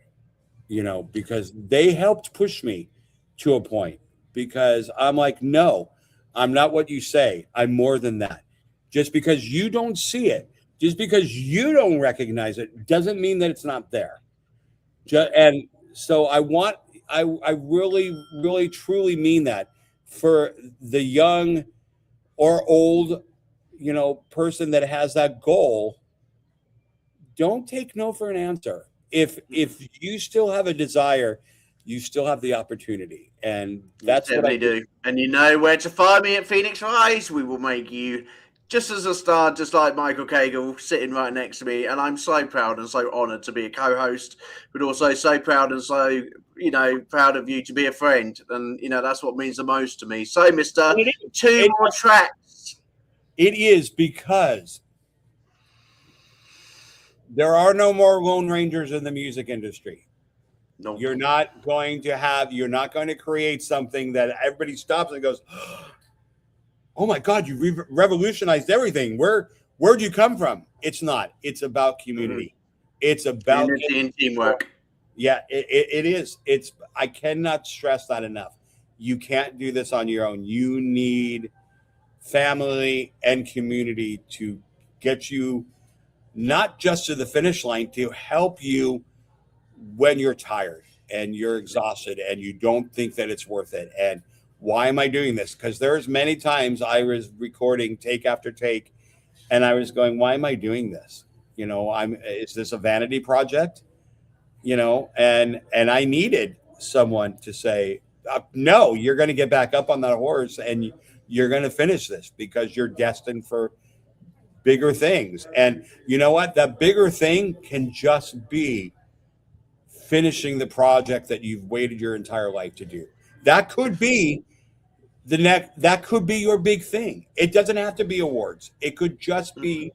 because they helped push me to a point, because I'm like, no, I'm not what you say. I'm more than that. Just because you don't see it, just because you don't recognize it, doesn't mean that it's not there. And so I want really, really, truly mean that. For the young or old, person that has that goal, don't take no for an answer. If you still have a desire, you still have the opportunity, and that's what I do. And you know where to find me at Phoenix Rise. We will make you just as a star, just like Michael Cagle sitting right next to me. And I'm so proud and so honoured to be a co-host, but also so proud and so, proud of you to be a friend. And, that's what means the most to me. So, Mr. Two more tracks. It is, because there are no more Lone Rangers in the music industry. No. You're not going to create something that everybody stops and goes, oh my God, you revolutionized everything. Where'd you come from? It's not. It's about community. Mm-hmm. It's about unity and teamwork. Yeah, it is. I cannot stress that enough. You can't do this on your own. You need family and community to get you not just to the finish line, to help you when you're tired and you're exhausted and you don't think that it's worth it. And why am I doing this? Because there's many times I was recording take after take and I was going, why am I doing this? Is this a vanity project? And I needed someone to say, no, you're going to get back up on that horse and you're going to finish this because you're destined for bigger things. And you know what? That bigger thing can just be finishing the project that you've waited your entire life to do. That could be that could be your big thing. It doesn't have to be awards. It could just be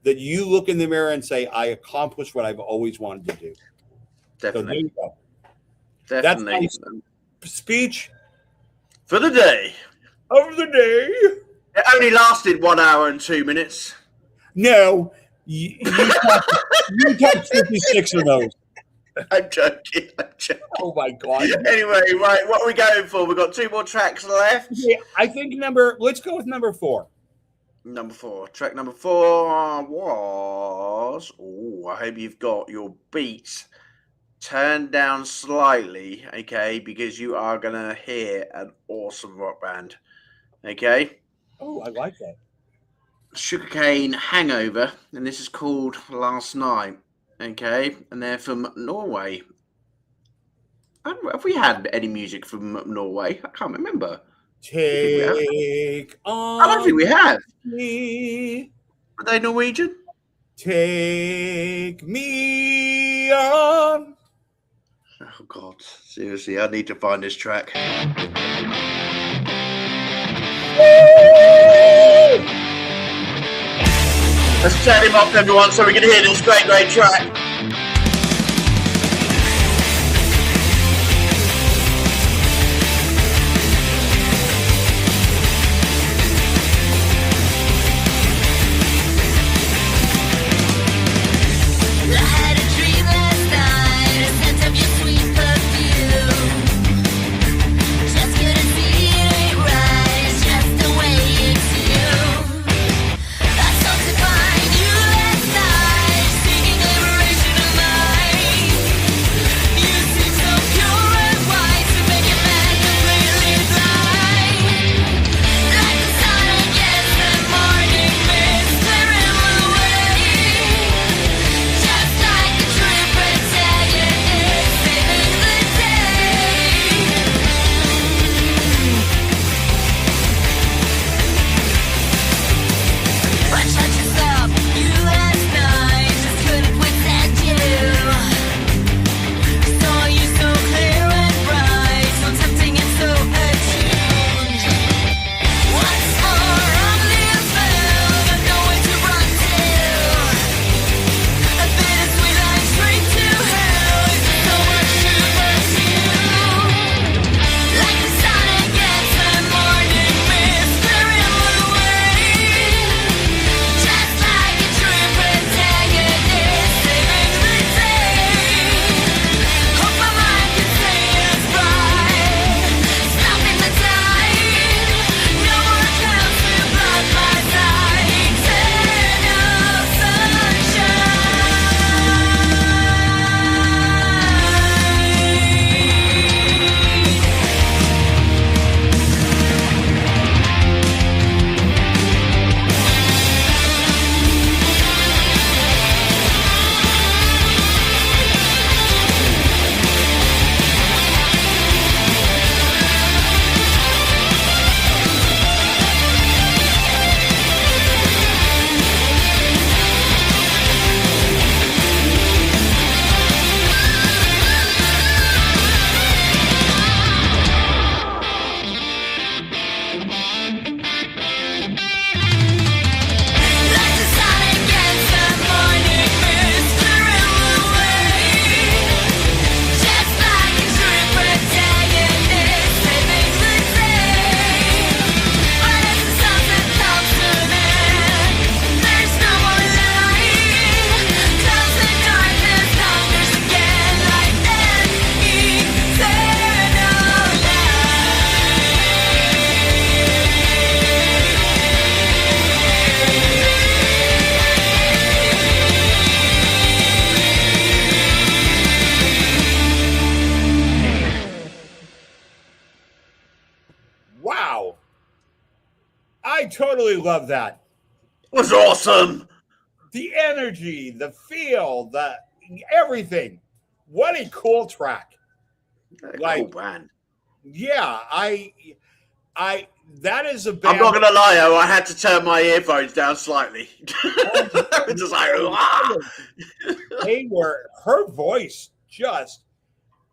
that you look in the mirror and say, I accomplished what I've always wanted to do. Definitely. So there you go. Definitely. That's my speech for the day. Of the day. It only lasted 1 hour and 2 minutes. No, you got 56 of those. I'm joking. Oh my God. Anyway, right, what are we going for? We've got 2 more tracks left. Yeah, I think let's go with number 4. Number 4. Track number 4 was, I hope you've got your beats turned down slightly, okay, because you are going to hear an awesome rock band, okay? Oh, I like that. Sugarcane Hangover, and this is called Last Night. Okay, and they're from Norway. Have we had any music from Norway? I can't remember. Take on. I don't think we have. Me. Are they Norwegian? Take me on. Oh God, seriously, I need to find this track. Let's turn him up, everyone, so we can hear this great track. Liberation. I totally love that. It was awesome. The energy, the feel, the everything. What a cool track. Cool band. Yeah, I that is a band. I'm not gonna lie, I had to turn my earphones down slightly. Just like, her voice just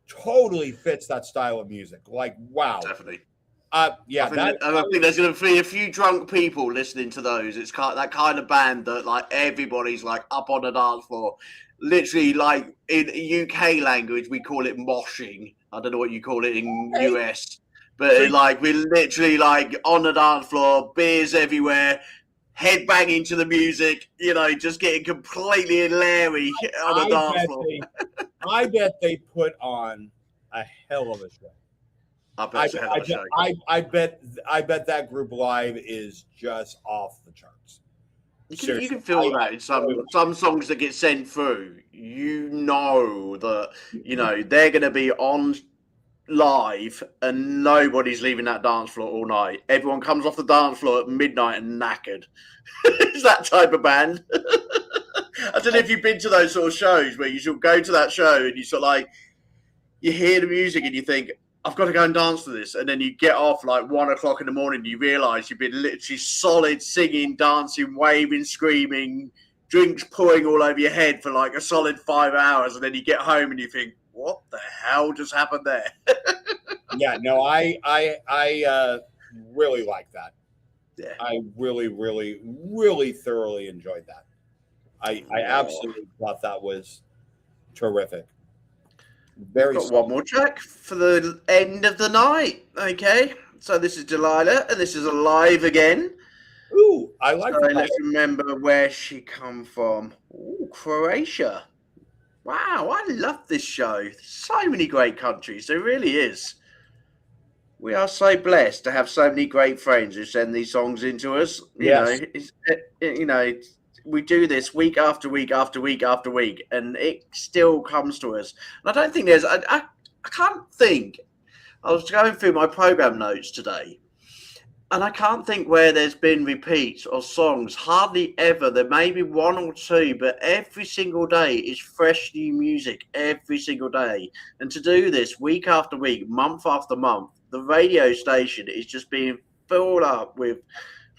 totally fits that style of music. Like, wow. Definitely. I think there's going to be a few drunk people listening to those. It's that kind of band that like everybody's like up on the dance floor. Literally, like in UK language, we call it moshing. I don't know what you call it in US, but like we're literally like on the dance floor, beers everywhere, head banging to the music. You know, just getting completely hilarious on the dance floor. I bet they put on a hell of a show. I bet that group live is just off the charts. You can feel that in some songs that get sent through. You know that they're going to be on live and nobody's leaving that dance floor all night. Everyone comes off the dance floor at midnight and knackered. It's that type of band. I don't know if you've been to those sort of shows where you sort of go to that show and you sort of like you hear the music and you think, I've got to go and dance to this. And then you get off like 1 o'clock in the morning. You realise you've been literally solid singing, dancing, waving, screaming, drinks pouring all over your head for like a solid 5 hours. And then you get home and you think, what the hell just happened there? Yeah, no, I really like that. Yeah. I really, really, really thoroughly enjoyed that. I absolutely thought that was terrific. We've got one more track for the end of the night. Okay, so this is Delilah, and this is Alive Again. Ooh, I like that. Let's remember where she come from. Ooh, Croatia. Wow, I love this show. So many great countries. There really is. We are so blessed to have so many great friends who send these songs into us. We do this week after week after week after week, and it still comes to us. And I don't think I can't think. I was going through my program notes today, and I can't think where there's been repeats of songs. Hardly ever. There may be one or two, but every single day is fresh new music every single day. And to do this week after week, month after month, the radio station is just being filled up with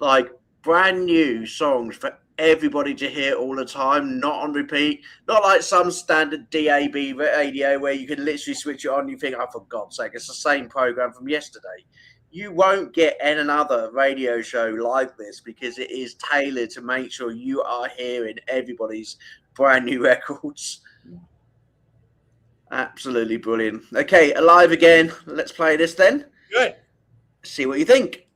like brand new songs for everybody to hear all the time, not on repeat, not like some standard DAB radio where you can literally switch it on and you think, oh, for God's sake, it's the same program from yesterday. You won't get another radio show like this because it is tailored to make sure you are hearing everybody's brand new records. Absolutely brilliant. Okay, Alive Again. Let's play this then. Good. See what you think.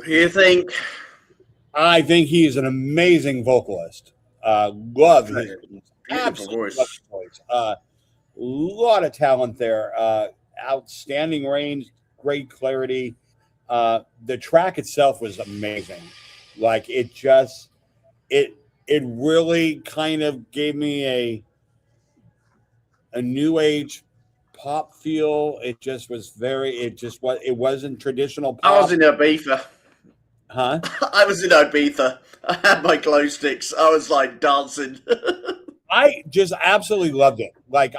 You think? I think he's an amazing vocalist. Love his Beautiful voice. love his voice. Lot of talent there. Outstanding range, great clarity. The track itself was amazing. Like it really kind of gave me a new age pop feel. It wasn't traditional pop. I was in Ibiza. Huh? I was in Ibiza. I had my glow sticks. I was like dancing. I just absolutely loved it. Like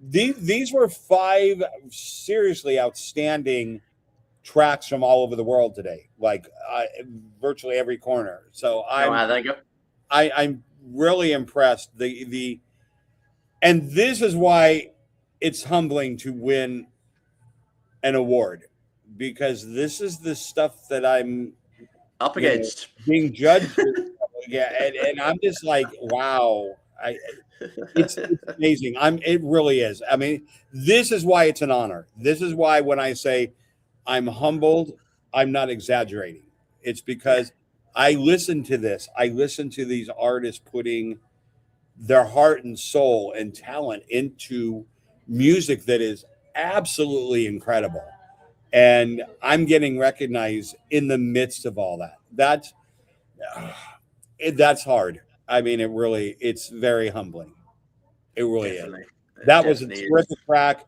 these were 5 seriously outstanding tracks from all over the world today. Like virtually every corner. So I'm really impressed. And this is why it's humbling to win an award, because this is the stuff that I'm up against, being judged. Yeah, and I'm just like, wow, it's amazing. It really is. I mean, this is why it's an honor. This is why when I say I'm humbled, I'm not exaggerating. It's because I listen to this. I listen to these artists putting their heart and soul and talent into music that is absolutely incredible. And I'm getting recognized in the midst of all that. That's hard. I mean, it's very humbling. It really is. That was a terrific track.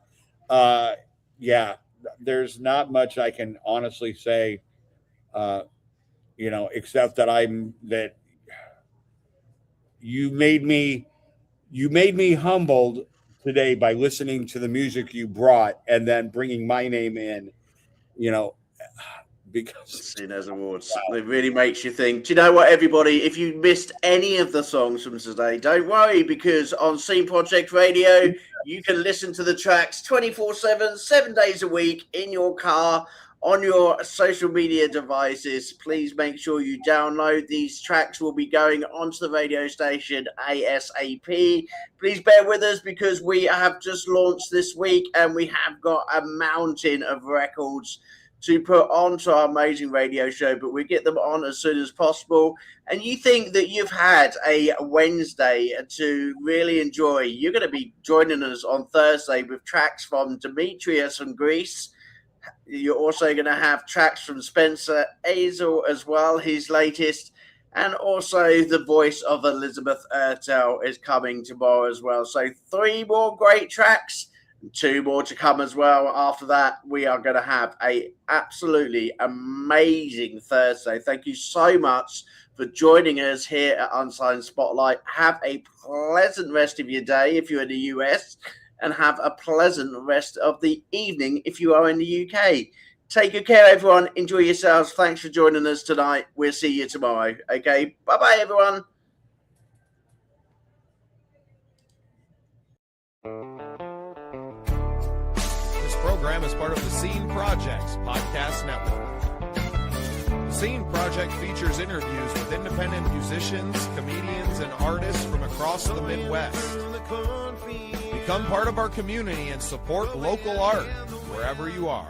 Yeah, there's not much I can honestly say, except that you made me humbled today by listening to the music you brought and then bringing my name in, because seeing those awards, it really makes you think. Do you know what, everybody? If you missed any of the songs from today, don't worry, because on Scene Project Radio, you can listen to the tracks 24/7, 7 days a week in your car, on your social media devices. Please make sure you download. These tracks will be going onto the radio station ASAP. Please bear with us, because we have just launched this week and we have got a mountain of records to put onto our amazing radio show, but we get them on as soon as possible. And you think that you've had a Wednesday to really enjoy. You're going to be joining us on Thursday with tracks from Demetrius from Greece. You're also going to have tracks from Spencer Azel as well, his latest. And also the voice of Elizabeth Ertel is coming tomorrow as well. So 3 more great tracks. 2 more to come as well. After that, we are going to have a absolutely amazing Thursday. Thank you so much for joining us here at Unsigned Spotlight. Have a pleasant rest of your day if you're in the US, and have a pleasant rest of the evening if you are in the UK. Take good care, everyone. Enjoy yourselves. Thanks for joining us tonight. We'll see you tomorrow. Okay, bye-bye, everyone. Program is part of the Scene Project's podcast network. The Scene Project features interviews with independent musicians, comedians, and artists from across the Midwest. Become part of our community and support local art wherever you are.